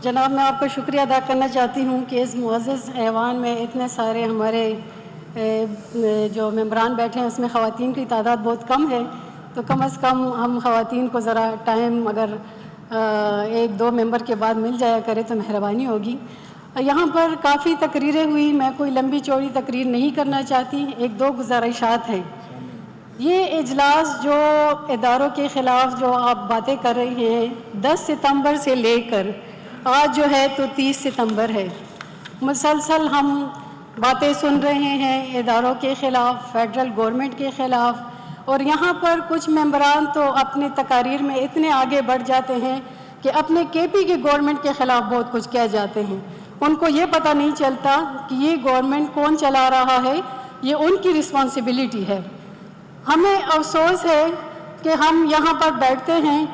جناب میں آپ کا شکریہ ادا کرنا چاہتی ہوں کہ اس معزز ایوان میں اتنے سارے ہمارے جو ممبران بیٹھے ہیں اس میں خواتین کی تعداد بہت کم ہے، تو کم از کم ہم خواتین کو ذرا ٹائم اگر ایک دو ممبر کے بعد مل جایا کرے تو مہربانی ہوگی۔ یہاں پر کافی تقریریں ہوئی، میں کوئی لمبی چوڑی تقریر نہیں کرنا چاہتی، ایک دو گزارشات ہیں۔ یہ اجلاس جو اداروں کے خلاف جو آپ باتیں کر رہے ہیں 10 ستمبر سے لے کر آج جو ہے تو 30 ستمبر ہے، مسلسل ہم باتیں سن رہے ہیں اداروں کے خلاف، فیڈرل گورنمنٹ کے خلاف، اور یہاں پر کچھ ممبران تو اپنے تقاریر میں اتنے آگے بڑھ جاتے ہیں کہ اپنے کے پی کی گورنمنٹ کے خلاف بہت کچھ کہہ جاتے ہیں۔ ان کو یہ پتہ نہیں چلتا کہ یہ گورنمنٹ کون چلا رہا ہے، یہ ان کی رسپانسبلٹی ہے۔ ہمیں افسوس ہے کہ ہم یہاں پر بیٹھتے ہیں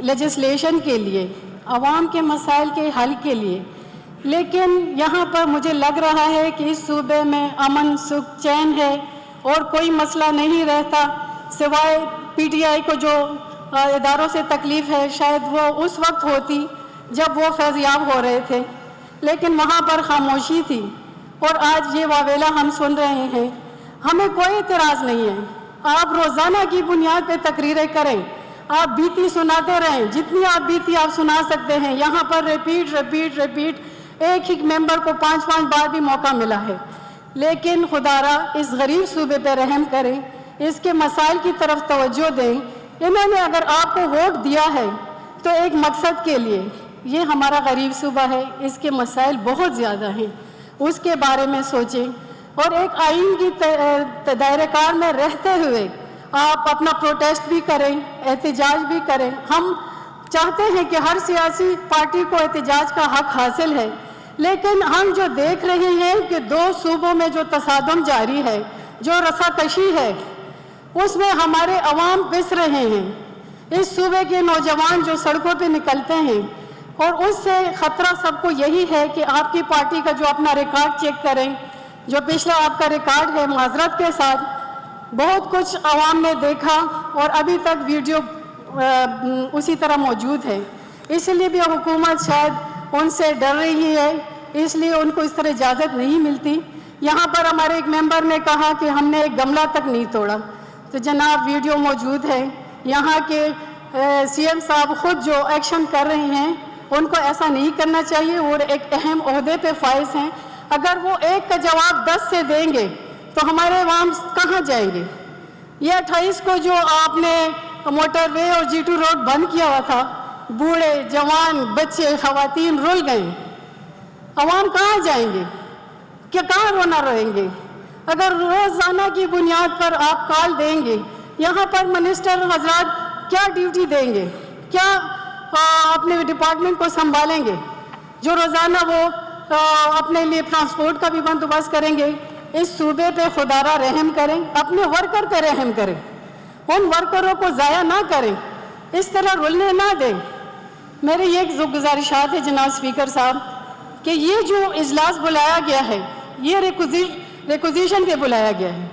لیجسلیشن کے لیے، عوام کے مسائل کے حل کے لیے، لیکن یہاں پر مجھے لگ رہا ہے کہ اس صوبے میں امن سکھ چین ہے اور کوئی مسئلہ نہیں رہتا، سوائے پی ٹی آئی کو جو اداروں سے تکلیف ہے شاید وہ اس وقت ہوتی جب وہ فیضیاب ہو رہے تھے، لیکن وہاں پر خاموشی تھی، اور آج یہ واویلا ہم سن رہے ہیں۔ ہمیں کوئی اعتراض نہیں ہے، آپ روزانہ کی بنیاد پہ تقریریں کریں، آپ بیتی سناتے رہیں، جتنی آپ بیتی آپ سنا سکتے ہیں۔ یہاں پر ریپیٹ ایک ہی ممبر کو 5 بار بھی موقع ملا ہے، لیکن خدارا اس غریب صوبے پہ رحم کریں، اس کے مسائل کی طرف توجہ دیں۔ انہوں نے اگر آپ کو ووٹ دیا ہے تو ایک مقصد کے لیے، یہ ہمارا غریب صوبہ ہے، اس کے مسائل بہت زیادہ ہیں، اس کے بارے میں سوچیں، اور ایک آئین کی دائرہ کار میں رہتے ہوئے آپ اپنا پروٹیسٹ بھی کریں، احتجاج بھی کریں۔ ہم چاہتے ہیں کہ ہر سیاسی پارٹی کو احتجاج کا حق حاصل ہے، لیکن ہم جو دیکھ رہے ہیں کہ دو صوبوں میں جو تصادم جاری ہے، جو رساکشی ہے، اس میں ہمارے عوام پس رہے ہیں۔ اس صوبے کے نوجوان جو سڑکوں پہ نکلتے ہیں، اور اس سے خطرہ سب کو یہی ہے کہ آپ کی پارٹی کا جو اپنا ریکارڈ چیک کریں، جو پچھلا آپ کا ریکارڈ ہے، معذرت کے ساتھ بہت کچھ عوام نے دیکھا اور ابھی تک ویڈیو اسی طرح موجود ہے۔ اس لیے بھی حکومت شاید ان سے ڈر رہی ہے، اس لیے ان کو اس طرح اجازت نہیں ملتی۔ یہاں پر ہمارے ایک ممبر نے کہا کہ ہم نے ایک گملہ تک نہیں توڑا، تو جناب ویڈیو موجود ہے، یہاں کے سی ایم صاحب خود جو ایکشن کر رہے ہیں ان کو ایسا نہیں کرنا چاہیے، اور ایک اہم عہدے پہ فائز ہیں۔ اگر وہ ایک کا جواب 10 سے دیں گے تو ہمارے عوام کہاں جائیں گے؟ یہ 28 کو جو آپ نے موٹر وے اور G2 روڈ بند کیا ہوا تھا، بوڑھے جوان بچے خواتین رول گئے، عوام کہاں جائیں گے؟ کہ کہاں رونا روئیں گے؟ اگر روزانہ کی بنیاد پر آپ کال دیں گے، یہاں پر منسٹر حضرات کیا ڈیوٹی دیں گے؟ کیا اپنے ڈپارٹمنٹ کو سنبھالیں گے جو روزانہ وہ اپنے لیے ٹرانسپورٹ کا بھی بندوبست کریں گے؟ اس صوبے پہ خدارا رحم کریں، اپنے ورکر پہ رحم کریں، ان ورکروں کو ضائع نہ کریں، اس طرح رولنے نہ دیں۔ میری یہ گزارشات ہے جناب اسپیکر صاحب کہ یہ جو اجلاس بلایا گیا ہے یہ ریکوزیشن پہ بلایا گیا ہے،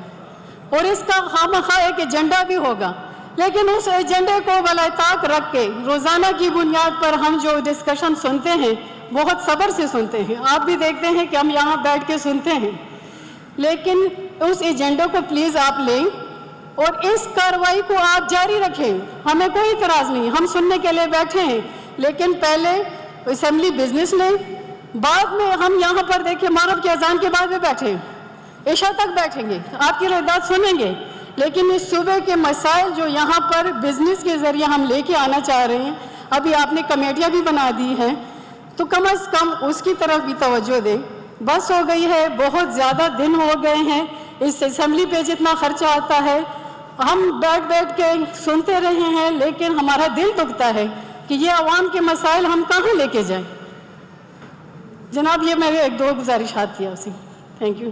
اور اس کا خواہ ایک ایجنڈا بھی ہوگا، لیکن اس ایجنڈے کو بالائے طاق رکھ کے روزانہ کی بنیاد پر ہم جو ڈسکشن سنتے ہیں بہت صبر سے سنتے ہیں، آپ بھی دیکھتے ہیں کہ ہم یہاں بیٹھ کے سنتے ہیں، لیکن اس ایجنڈے کو پلیز آپ لیں اور اس کارروائی کو آپ جاری رکھیں۔ ہمیں کوئی اعتراض نہیں، ہم سننے کے لیے بیٹھے ہیں، لیکن پہلے اسمبلی بزنس لیں، بعد میں ہم یہاں پر دیکھیں مغرب کی اذان کے بعد بھی بیٹھیں، عشاء تک بیٹھیں گے، آپ کی روایات سنیں گے، لیکن اس صوبے کے مسائل جو یہاں پر بزنس کے ذریعے ہم لے کے آنا چاہ رہے ہیں، ابھی آپ نے کمیٹیاں بھی بنا دی ہیں، تو کم از کم اس کی طرف بھی توجہ دیں۔ بس ہو گئی ہے، بہت زیادہ دن ہو گئے ہیں، اس اسمبلی پہ جتنا خرچہ آتا ہے ہم بیٹھ کے سنتے رہے ہیں، لیکن ہمارا دل دکھتا ہے کہ یہ عوام کے مسائل ہم کہاں لے کے جائیں۔ جناب یہ میرے ایک دو گزارشات تھی آپ سے، تھینک یو۔